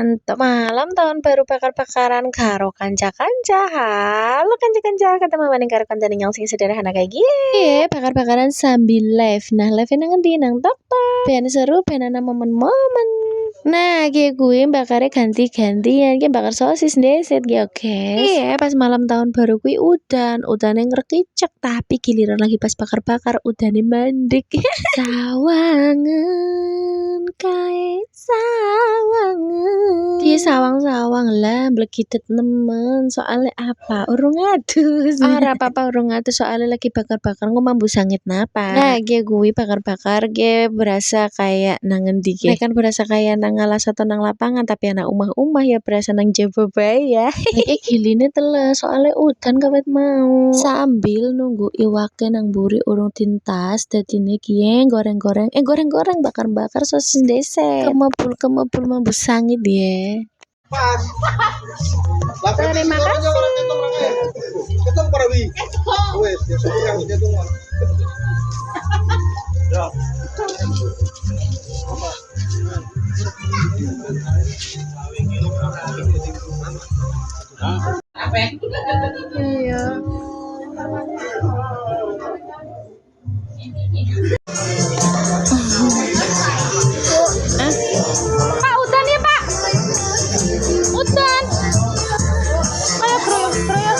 mantep. Malam tahun baru bakar-bakaran karo kanca-kanca. Halo kanca-kanca, ketemu maning karo koncone yang sing sederhana kayak gini. Bakar-bakaran sambil live. Nah, live nang endi nang TikTok. Ben seru, ben ana momen-momen. Nah, kayak gue bakarnya ganti-gantian, kayak bakar sosis ndeset ya guys. Iya, pas malam tahun baru gue udan yang ngerkicek, tapi giliran lagi pas bakar-bakar udannya mandek. Sawangan kae sawangan. Di sawang-sawang lah blegidet nemen. Soalnya apa? Urung adus. Ora apa-apa urung adus soalnya lagi bakar-bakar ngomambu sangit napa. Nah, kayak gue bakar-bakar kayak berasa kayak nang endi ge. Kan berasa kayak nang ngalas atau nang lapangan tapi anak umah-umah ya berasa nang jaba bae ya. Kayak giline teles soalnya udan kawet mau. Sambil nunggu iwake nang mburi urung tintas dadine ki goreng-goreng bakar-bakar sosis desa. Kemebul mambu sangit ya. Terima kasih. Ketong parawi. Wes, ya syukur yang ketong. Ya. Apa? Iya. Pak, udan ya Pak. Udan. Ayo kroyok.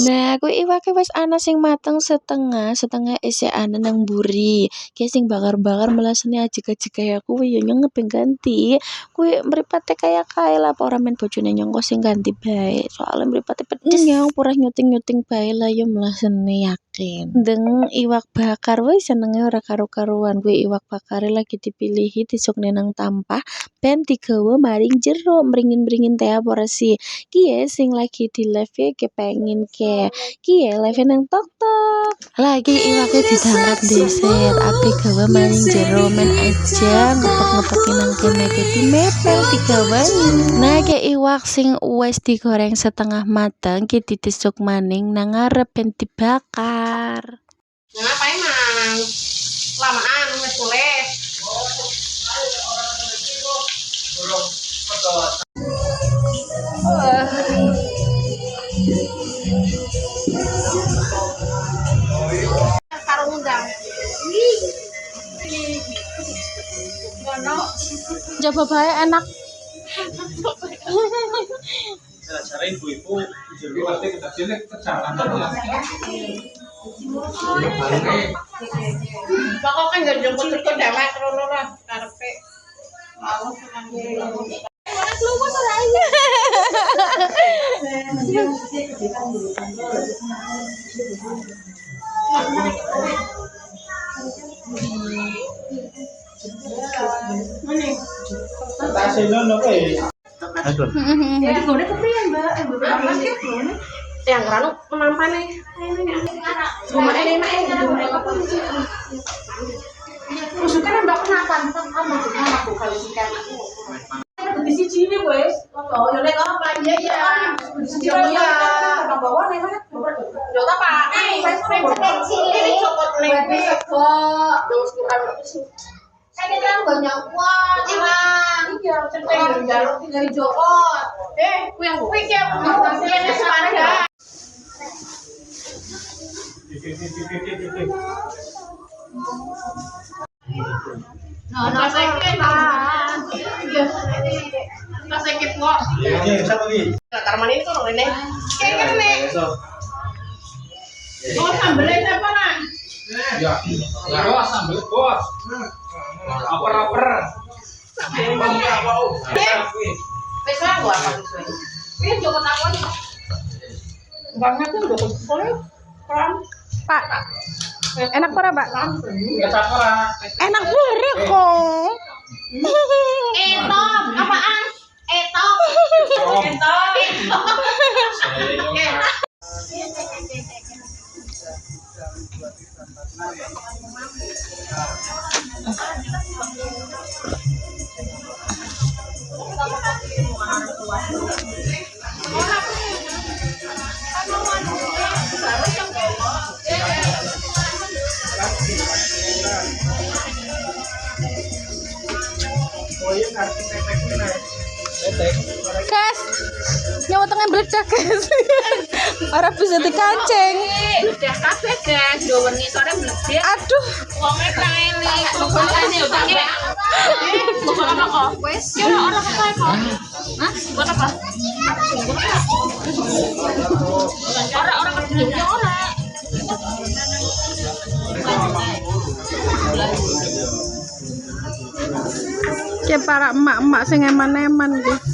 Nah, aku iwake wis ana sing mateng setengah isi ana nang mburi. Ki sing bakar-bakar melasene ajeg-ajeg kaya kuwi ya nyengep ganti. Kuwi mripate kaya kae lah apa ora men bojone nyongko sing ganti bae. Soale mripate pedes yang pura nyuting-nyuting bae lah ya melasene yakin. Deng iwak bakar wis senenge ora karo-karuan. Kuwi iwak bakare lagi dipilihi disukne nang tampah ben digawa maring jero mringin-mringin teh apa ora sih. Ki sing lagi di live ke pengen ke Kie live nang TikTok. Lagi iwake didangkat deset, api gawa maning jero men aja ngepek-ngepekin nang kene di mepel digawani. Nah, ke iwak sing wis digoreng setengah mateng ki ditusuk maning nang ngarep ben dibakar. Ngapain mang? Lamaan wis tulis. Karo undang. Coba bae enak. Cara ibu-ibu jadi pasti kita cilik kecalan. Pokoknya nggak jemput ke dewek rono lah karepe. Mau Jadi gue keprian mbak, yang ranu memampane. Rumah ini Maksudnya mbak kenapa? Sama aku kali sikan. di sini wes, oh ya lek apa aja ya, di sini ya, ke bawah nih mana? Jota pak, ini cokot nih. Kok, Terus kurang sih. ini kan banyak kuat, Iya, centeng jalur dari Jokot. yang quick ya, ini sepeda. Nah, sakit kok. Ini satu lagi. Karman itu loh ini. Kayak gini. Oh, sambelnya siapa nak? Ya, bos sambel bos. Aper. Besok gua apa tuh? Ini Jokot aku nih. Banget tuh Jokot soalnya kurang. Pak, enak ora, Pak? Kecap ora. Enak banget kok. Etom, apaan? Etom. Nyawa tengah meledak guys. Ora bisa dikancing. Udah kabeh guys, do wengi sore mlebu. Aduh. Wonge prene. Pokoknya utange. Bukan apa kok? Wes, ya ora apa kok. Hah? Buat apa? Ora kerjanya ora. Kayak para emak-emak sing eman-eman iki.